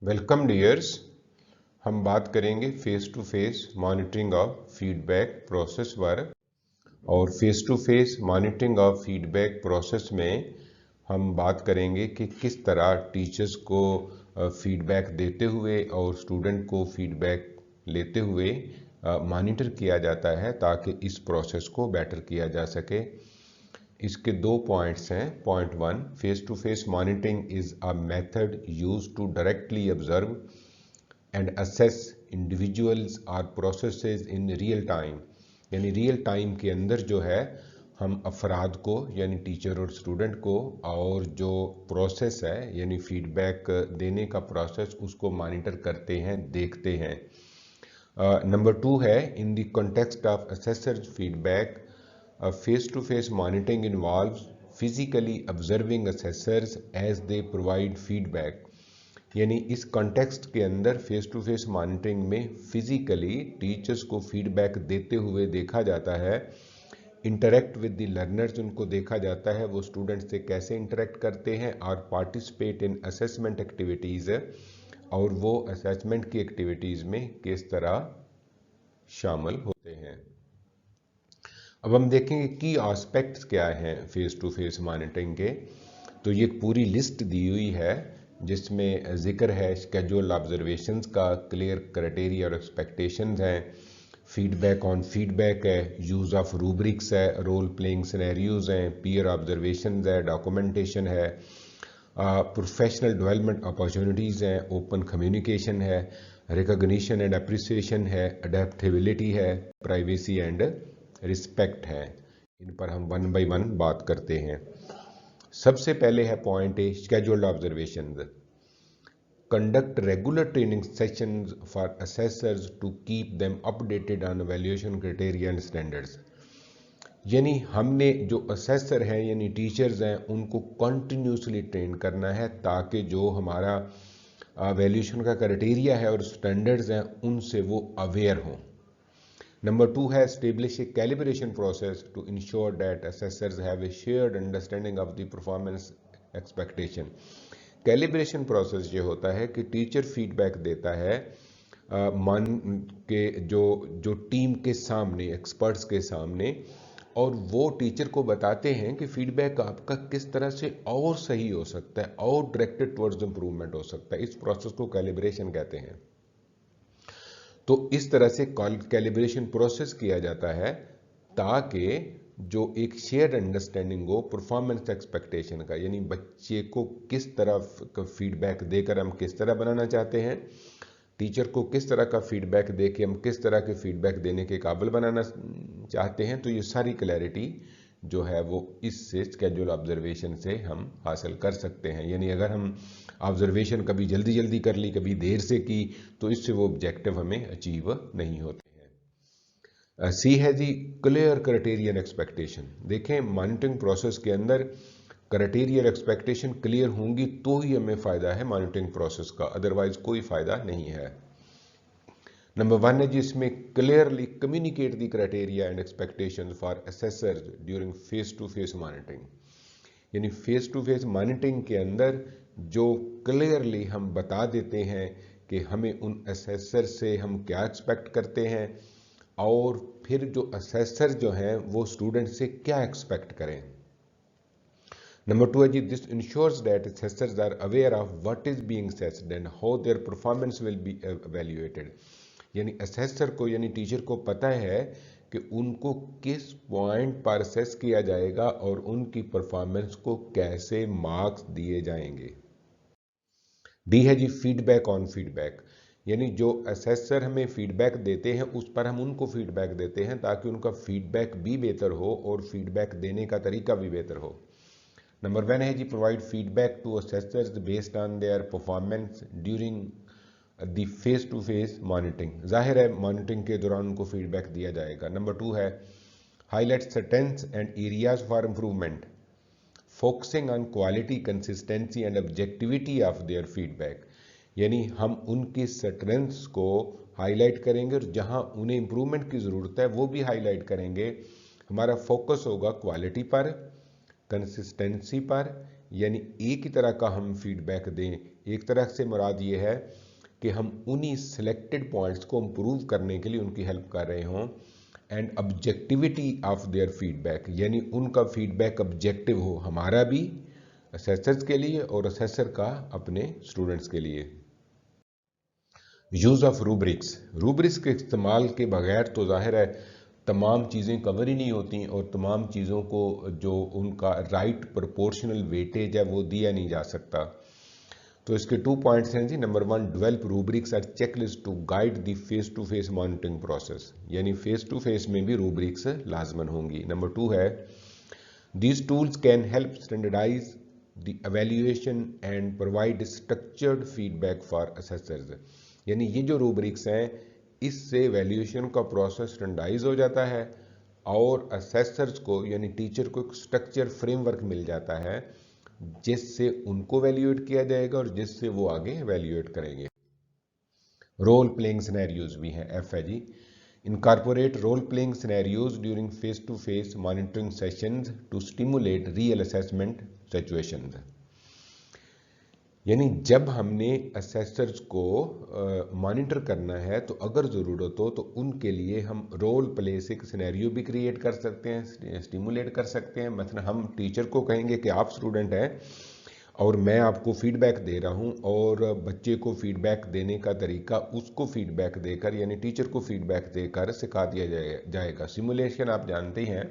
Welcome dears. हम बात करेंगे face to face monitoring of feedback process पर। और face to face monitoring of feedback process में हम बात करेंगे कि किस तरह टीचर्स को फीडबैक देते हुए और स्टूडेंट को फीडबैक लेते हुए मॉनिटर किया जाता है ताकि इस प्रोसेस को बेटर किया जा सके। इसके दो पॉइंट्स हैं। Point one, face to face monitoring is a method use to directly observe and assess individuals और प्रोसेसेस इन रियल टाइम। यानी रियल टाइम के अंदर जो है हम अफराद को यानी टीचर और स्टूडेंट को और जो प्रोसेस है यानी फीडबैक देने का प्रोसेस उसको मॉनिटर करते हैं, देखते हैं। नंबर टू है, in the context of assessor feedback, face to face monitoring involves physically observing assessors as they provide feedback. यानी इस कॉन्टेक्स्ट के अंदर फेस टू फेस मॉनिटरिंग में फिजिकली टीचर्स को फीडबैक देते हुए देखा जाता है। इंटरेक्ट विद द लर्नर्स, उनको देखा जाता है वो स्टूडेंट्स से कैसे इंटरेक्ट करते हैं, और पार्टिसिपेट इन असेसमेंट एक्टिविटीज़, और वो असेसमेंट की एक्टिविटीज़ में किस तरह शामिल होते हैं। अब हम देखेंगे की एस्पेक्ट्स क्या हैं फेस टू फेस मॉनिटरिंग के। तो ये एक पूरी लिस्ट दी हुई है जिसमें जिक्र है स्केड्यूल ऑब्जर्वेशंस का, क्लियर क्राइटेरिया और एक्सपेक्टेशंस हैं, फीडबैक ऑन फीडबैक है, यूज़ ऑफ रूब्रिक्स है, रोल प्लेइंग सिनेरियोज हैं, पीयर ऑब्जर्वेशंस है, डॉक्यूमेंटेशन है, प्रोफेशनल डेवलपमेंट अपॉर्चुनिटीज़ हैं, ओपन कम्युनिकेशन है, रिकॉग्निशन एंड अप्रिसिएशन है, अडेप्टेबिलिटी है, प्राइवेसी एंड रिस्पेक्ट है। इन पर हम वन बाय वन बात करते हैं। सबसे पहले है point A, scheduled observations. Conduct regular training sessions for assessors to keep them updated on valuation criteria and standards. यानी हमने जो असेसर हैं यानी टीचर्स हैं उनको कंटिन्यूसली ट्रेन करना है ताकि जो हमारा वैल्यूएशन का क्राइटेरिया है और स्टैंडर्ड्स हैं उनसे वो अवेयर हों। नंबर टू है, establish a calibration process to ensure that assessors have a shared understanding of the performance expectation. Calibration process ये होता है कि टीचर फीडबैक देता है मान के जो जो टीम के सामने, एक्सपर्ट्स के सामने, और वो टीचर को बताते हैं कि फीडबैक आपका किस तरह से और सही हो सकता है और डायरेक्टेड टुवर्ड्स इंप्रूवमेंट हो सकता है। इस प्रोसेस को कैलिब्रेशन कहते हैं। तो इस तरह से कैलिब्रेशन प्रोसेस किया जाता है ताकि जो एक शेयर्ड अंडरस्टैंडिंग हो परफॉर्मेंस एक्सपेक्टेशन का, यानी बच्चे को किस तरह फीडबैक देकर हम किस तरह बनाना चाहते हैं, टीचर को किस तरह का फीडबैक दे के हम किस तरह के फीडबैक देने के काबिल बनाना चाहते हैं। तो ये सारी क्लैरिटी जो है वो इससे स्केड्यूल ऑब्जर्वेशन से हम हासिल कर सकते हैं। यानी अगर हम ऑब्जर्वेशन कभी जल्दी जल्दी कर ली, कभी देर से की, तो इससे वो ऑब्जेक्टिव हमें अचीव नहीं होते हैं। सी है जी, क्लियर क्राइटेरिया एंड एक्सपेक्टेशन। देखें मॉनिटरिंग प्रोसेस के अंदर क्राइटेरिया और एक्सपेक्टेशन क्लियर होंगी तो ही हमें फ़ायदा है मॉनिटरिंग प्रोसेस का, अदरवाइज कोई फ़ायदा नहीं है। नंबर वन है जिसमें clearly communicate the criteria and expectation for assessors during face to face monitoring. यानी फेस टू फेस मॉनिटरिंग के अंदर जो क्लियरली हम बता देते हैं कि हमें उन असेसर से हम क्या एक्सपेक्ट करते हैं, और फिर जो असेसर जो हैं वो स्टूडेंट से क्या एक्सपेक्ट करें। नंबर टू है जी, this ensures that assessors are aware of what is being assessed and how their performance will be evaluated. यानी असेसर को यानी टीचर को पता है कि उनको किस पॉइंट पर असेस किया जाएगा और उनकी परफॉर्मेंस को कैसे मार्क्स दिए जाएंगे। डी है जी, फीडबैक ऑन फीडबैक। यानी जो असेसर हमें फीडबैक देते हैं उस पर हम उनको फीडबैक देते हैं ताकि उनका फीडबैक भी बेहतर हो और फीडबैक देने का तरीका भी बेहतर हो। नंबर वन है जी, provide feedback to assessors based on their performance during the face to face monitoring. जाहिर है मॉनिटरिंग के दौरान उनको फीडबैक दिया जाएगा। नंबर टू है, highlight strengths and areas for improvement, focusing on quality, consistency and objectivity of their feedback. यानी हम उनकी स्ट्रेंथ्स को हाईलाइट करेंगे और जहां उन्हें इम्प्रूवमेंट की ज़रूरत है वो भी हाईलाइट करेंगे। हमारा फोकस होगा क्वालिटी पर, कंसिस्टेंसी पर, यानी एक ही तरह का हम फीडबैक दें, एक तरह से मुराद ये है कि हम उन्हीं सिलेक्टेड पॉइंट्स को इम्प्रूव करने के लिए उनकी हेल्प कर रहे हों। And objectivity of their feedback, यानी उनका फीडबैक ऑब्जेक्टिव हो, हमारा भी, असेसर्स के लिए और असेसर का अपने स्टूडेंट्स के लिए। यूज़ ऑफ रूब्रिक्स, रूब्रिक्स के इस्तेमाल के बगैर तो जाहिर है तमाम चीज़ें कवर ही नहीं होती और तमाम चीज़ों को जो उनका राइट प्रोपोर्शनल वेटेज है वो दिया नहीं जा सकता। तो इसके 2 पॉइंट्स हैं जी। नंबर 1, डेवलप रूब्रिक्स और checklist to guide the face to face monitoring process, यानी फेस टू फेस में भी रूब्रिक्स लाजमन होंगी। नंबर 2 है, these tools can help standardize the evaluation and provide structured feedback for assessors, यानी ये जो रूब्रिक्स हैं इससे वैल्यूएशन का प्रोसेस स्टैंडर्डाइज हो जाता है और असेसर्स को यानी टीचर को एक स्ट्रक्चर फ्रेमवर्क मिल जाता है जिससे उनको वैल्यूएट किया जाएगा और जिससे वो आगे वैल्यूएट करेंगे। रोल प्लेइंग सिनेरियोज भी हैं, एफ है जी। Incorporate role playing scenarios during face to face monitoring sessions to stimulate real assessment situations, यानी जब हमने असेसर्स को मॉनिटर करना है तो अगर ज़रूरत हो तो उनके लिए हम रोल प्ले से सिनेरियो भी क्रिएट कर सकते हैं, स्टिमुलेट कर सकते हैं। मतलब हम टीचर को कहेंगे कि आप स्टूडेंट हैं और मैं आपको फीडबैक दे रहा हूं, और बच्चे को फीडबैक देने का तरीका उसको फीडबैक देकर यानी टीचर को फीडबैक देकर सिखा दिया जाएगा। सिमुलेशन आप जानते हैं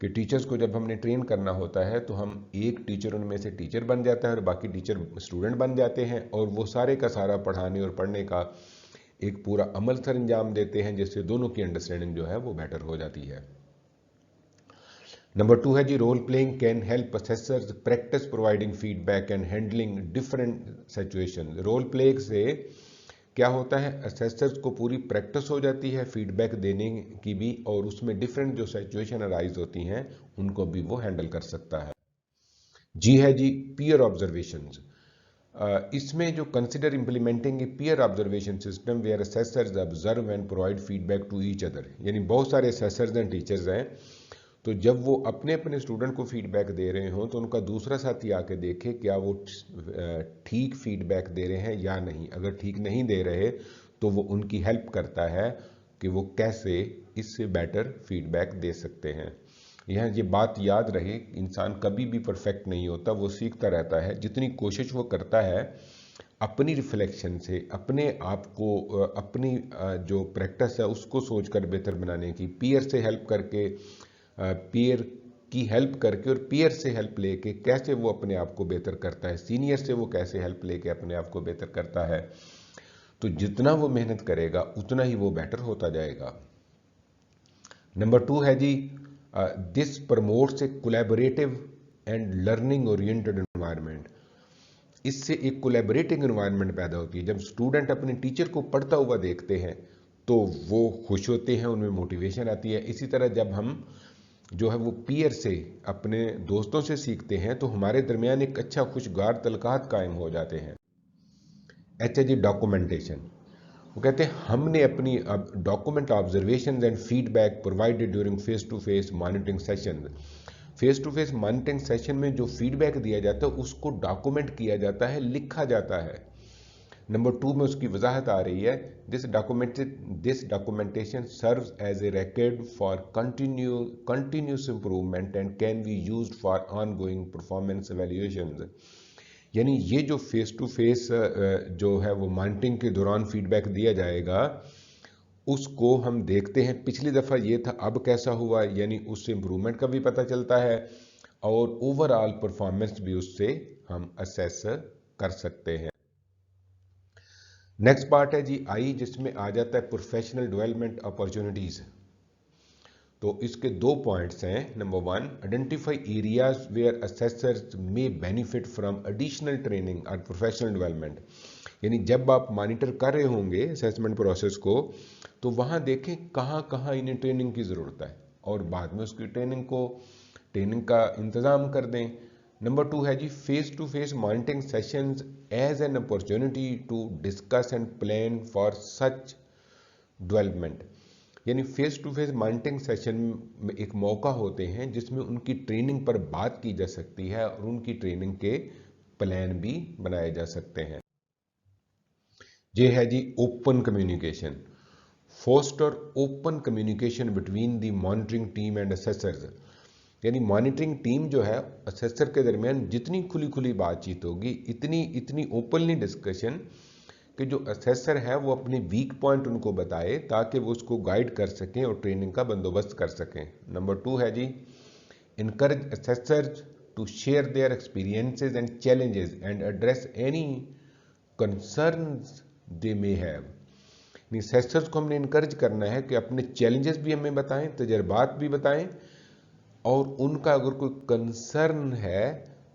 कि टीचर्स को जब हमने ट्रेन करना होता है तो हम एक टीचर उनमें से टीचर बन जाता है और बाकी टीचर स्टूडेंट बन जाते हैं और वो सारे का सारा पढ़ाने और पढ़ने का एक पूरा अमल सर अंजाम देते हैं जिससे दोनों की अंडरस्टैंडिंग जो है वो बेटर हो जाती है। नंबर 2 है जी, role playing can help assessors practice providing feedback and handling different situation. Role play से क्या होता है, असेसर्स को पूरी प्रैक्टिस हो जाती है फीडबैक देने की भी, और उसमें डिफरेंट जो सिचुएशन अराइज होती हैं उनको भी वो हैंडल कर सकता है। जी है जी, पीयर ऑब्जर्वेशंस। इसमें जो consider implementing a peer observation system where assessors observe and provide feedback to each other, यानी बहुत सारे असेसर्स एंड टीचर्स हैं, तो जब वो अपने अपने स्टूडेंट को फीडबैक दे रहे हों तो उनका दूसरा साथी आके देखे क्या वो ठीक फीडबैक दे रहे हैं या नहीं। अगर ठीक नहीं दे रहे तो वो उनकी हेल्प करता है कि वो कैसे इससे बेटर फीडबैक दे सकते हैं। यहाँ ये बात याद रहे, इंसान कभी भी परफेक्ट नहीं होता, वो सीखता रहता है। जितनी कोशिश वो करता है अपनी रिफ्लेक्शन से, अपने आप को, अपनी जो प्रैक्टिस है उसको सोचकर बेहतर बनाने की, पीयर से हेल्प करके, पीयर की हेल्प करके और पीयर से हेल्प लेके कैसे वो अपने आप को बेहतर करता है, सीनियर से वो कैसे हेल्प लेके अपने आप को बेहतर करता है। तो जितना वो मेहनत करेगा उतना ही वो बेटर होता जाएगा। नंबर 2 है जी, this promotes a collaborative and learning oriented environment. इससे एक कोलैबोरेटिव एनवायरनमेंट पैदा होती है। जब स्टूडेंट अपने टीचर को पढ़ता हुआ देखते हैं तो वो खुश होते हैं, उनमें मोटिवेशन आती है। इसी तरह जब हम जो है वो पीयर से, अपने दोस्तों से सीखते हैं तो हमारे दरमियान एक अच्छा खुशगवार तलकात कायम हो जाते हैं। अच्छा जी, डॉक्यूमेंटेशन। वो कहते हैं हमने अपनी document observation and feedback provided during face to face monitoring session. Face to face monitoring session में जो फीडबैक दिया जाता है उसको डॉक्यूमेंट किया जाता है, लिखा जाता है। नंबर 2 में उसकी वजाहत आ रही है, this documentation serves as a record for continuous improvement and can be used for ongoing performance evaluations. यानी ये जो फेस टू फेस जो है वो मॉनिटरिंग के दौरान फीडबैक दिया जाएगा उसको हम देखते हैं पिछली दफ़ा ये था अब कैसा हुआ, यानी उससे इम्प्रूवमेंट का भी पता चलता है और ओवरऑल परफॉर्मेंस भी उससे हम असेस कर सकते हैं। नेक्स्ट पार्ट है जी आई, जिसमें आ जाता है प्रोफेशनल डेवलपमेंट अपॉर्चुनिटीज। तो इसके 2 पॉइंट्स हैं। Number 1, identify areas where assessors may benefit from additional training और प्रोफेशनल डेवलपमेंट। यानी जब आप मॉनिटर कर रहे होंगे असेसमेंट प्रोसेस को तो वहां देखें कहां कहां इन्हें ट्रेनिंग की ज़रूरत है और बाद में उसकी ट्रेनिंग का इंतज़ाम कर दें। नंबर 2 है जी, face to face monitoring sessions as an opportunity to discuss and plan for such development. यानी face to face monitoring session में एक मौका होते हैं जिसमें उनकी ट्रेनिंग पर बात की जा सकती है और उनकी ट्रेनिंग के प्लान भी बनाए जा सकते हैं। ये है जी open communication. Foster open communication between the monitoring team and assessors, यानी मॉनिटरिंग टीम जो है असेसर के दरमियान जितनी खुली खुली बातचीत होगी, इतनी ओपनली डिस्कशन कि जो असेसर है वो अपने वीक पॉइंट उनको बताए ताकि वो उसको गाइड कर सकें और ट्रेनिंग का बंदोबस्त कर सकें। नंबर 2 है जी encourage assessors to share their experiences and challenges and address any concerns they may have। Assessors को हमने इनकरेज करना है कि अपने चैलेंजेस भी हमें बताएं, तजर्बात भी बताएं, और उनका अगर कोई कंसर्न है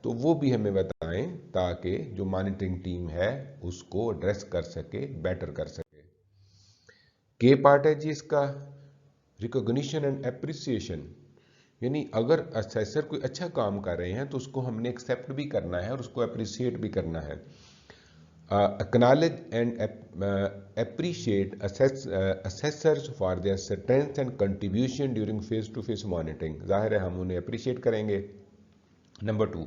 तो वो भी हमें बताएं ताकि जो मॉनिटरिंग टीम है उसको एड्रेस कर सके, बेटर कर सके। के पार्ट है जी इसका रिकॉग्निशन एंड एप्रिसिएशन, यानी अगर असेसर कोई अच्छा काम कर रहे हैं तो उसको हमने एक्सेप्ट भी करना है और उसको अप्रिशिएट भी करना है। Acknowledge and appreciate assessors for their strength and contribution during face to face monitoring, जाहिर है हम उन्हें अप्रिशिएट करेंगे। Number 2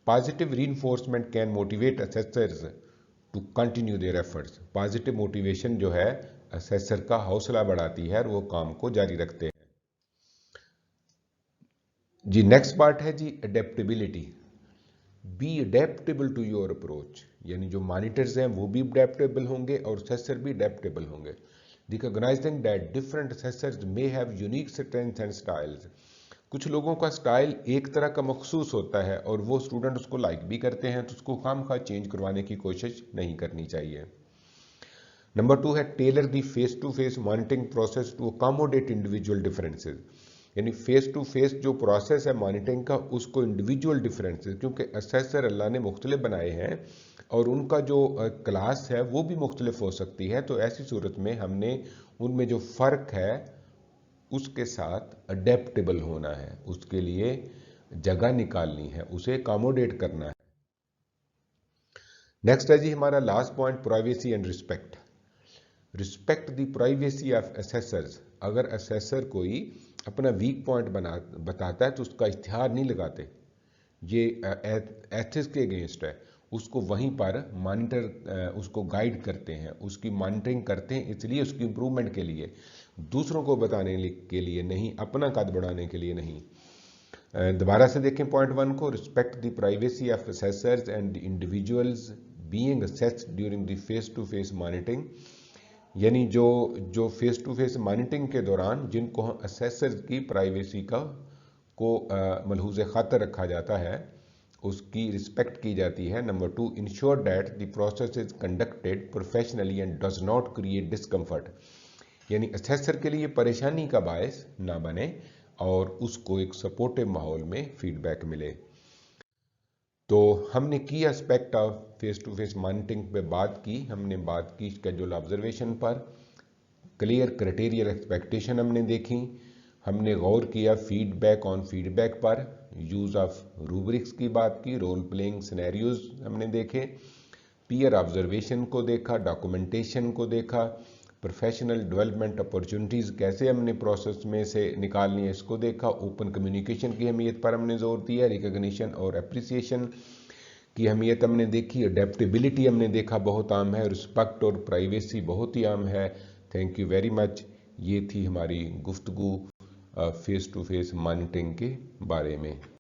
positive reinforcement can motivate assessors to continue their efforts. Positive motivation जो है असेसर का हौसला बढ़ाती है और वो काम को जारी रखते हैं। जी नेक्स्ट पार्ट है जी adaptability. Be adaptable to your approach, यानी जो मॉनिटर्स हैं वो भी अडेप्टेबल होंगे और असेसर भी अडेप्टेबल होंगे। Recognising that different assessors may have unique strengths and styles. कुछ लोगों का स्टाइल एक तरह का मखसूस होता है और वो स्टूडेंट उसको लाइक भी करते हैं, तो उसको खामखा चेंज करवाने की कोशिश नहीं करनी चाहिए। नंबर 2 है tailor the face to face monitoring process to accommodate individual differences, यानी फेस टू फेस जो प्रोसेस है मॉनिटरिंग का उसको इंडिविजुअल डिफरेंसेस, क्योंकि असेसर अल्लाह ने मुख्तलिफ बनाए हैं और उनका जो क्लास है वो भी मुख्तलिफ हो सकती है, तो ऐसी सूरत में हमने उनमें जो फ़र्क है उसके साथ अडेप्टेबल होना है, उसके लिए जगह निकालनी है, उसे अकोमोडेट करना है। नेक्स्ट है जी हमारा last point privacy and respect. Respect the privacy of assessors. अगर असेसर कोई अपना वीक पॉइंट बताता है तो उसका इश्तिहार नहीं लगाते, ये एथिक्स के अगेंस्ट है। उसको वहीं पर मॉनिटर उसको गाइड करते हैं, उसकी मॉनिटरिंग करते हैं, इसलिए उसकी इम्प्रूवमेंट के लिए, दूसरों को बताने के लिए नहीं, अपना कद बढ़ाने के लिए नहीं। दोबारा से देखें पॉइंट 1 को, respect the privacy of assessors and individuals being assessed during the face to face monitoring, यानी जो फेस टू फेस मॉनिटरिंग के दौरान जिनको असेसर की प्राइवेसी को मलहूज खातर रखा जाता है उसकी रिस्पेक्ट की जाती है। Number 2 ensure that the process is conducted professionally and does not create discomfort, यानी असेसर के लिए परेशानी का बायस ना बने और उसको एक सपोर्टिव माहौल में फीडबैक मिले। तो हमने की aspect of face to face monitoring पे बात की, हमने बात की स्केड्यूल ऑब्जर्वेशन पर, क्लियर क्राइटेरियल एक्सपेक्टेशन हमने देखी, हमने गौर किया फीडबैक ऑन फीडबैक पर, यूज़ ऑफ रूब्रिक्स की बात की, रोल प्लेइंग सिनेरियोज हमने देखे, पीयर ऑब्जर्वेशन को देखा, डॉक्यूमेंटेशन को देखा, प्रोफेशनल डेवलपमेंट अपॉर्चुनिटीज़ कैसे हमने प्रोसेस में से निकालनी है इसको देखा, ओपन कम्युनिकेशन की अहमियत पर हमने जोर दिया, रिकॉग्निशन और अप्रिसिएशन की अहमियत हमने देखी, अडेप्टेबिलिटी हमने देखा बहुत आम है, रिस्पेक्ट और प्राइवेसी बहुत ही आम है। Thank you very much. ये थी हमारी गुफ्तगू फेस टू फेस मॉनिटरिंग के बारे में।